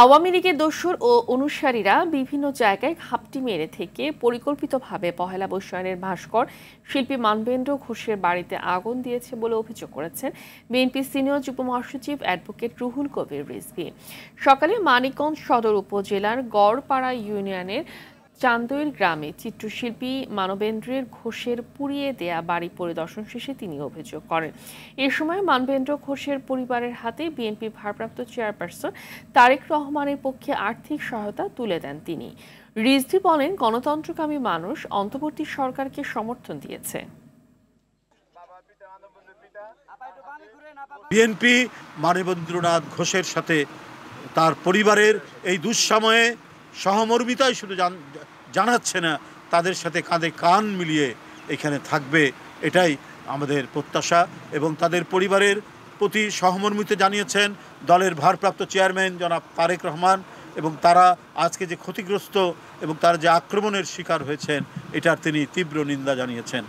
আওয়ামী লীগের দোসর ও অনুসারীরা বিভিন্ন জায়গায় ঘাপটি মেরে থেকে পরিকল্পিতভাবে পহেলা বৈশাখের ভাস্কর শিল্পী মানবেন্দ্র ঘোষের বাড়িতে আগুন দিয়েছে বলে অভিযোগ করেছেন বিএনপি সিনিয়র যুগ্ম মহাসচিব অ্যাডভোকেট রুহুল কবির রিজভী। সকালে মানিকগঞ্জ সদর উপজেলার গড়পাড়া ইউনিয়নের চান্দইর গ্রামে চিত্রশিল্পী মানবেন্দ্রের ঘোষের পুড়িয়ে দেয়া বাড়ি পরিদর্শন শেষে তিনি অভিযোগ করেন। এ সময় মানবেন্দ্র ঘোষের পরিবারের হাতে বিএনপি ভারপ্রাপ্ত চেয়ারপারসন তারেক রহমানের পক্ষে আর্থিক সহায়তা তুলে দেন তিনি। রিজভী বলেন, গণতন্ত্রকামী মানুষ অন্তর্বর্তী সরকারকে সমর্থন দিয়েছে। বিএনপি মানবেন্দ্রনাথ ঘোষের সাথে তার পরিবারের এই দুঃসময়ে সহমর্মিতাই শুধু জানাচ্ছে না, তাদের সাথে কাঁধে কান মিলিয়ে এখানে থাকবে, এটাই আমাদের প্রত্যাশা। এবং তাদের পরিবারের প্রতি সহমর্মিতা জানিয়েছেন দলের ভারপ্রাপ্ত চেয়ারম্যান জনাব তারেক রহমান, এবং তারা আজকে যে ক্ষতিগ্রস্ত এবং তারা যে আক্রমণের শিকার হয়েছেন এটার তিনি তীব্র নিন্দা জানিয়েছেন।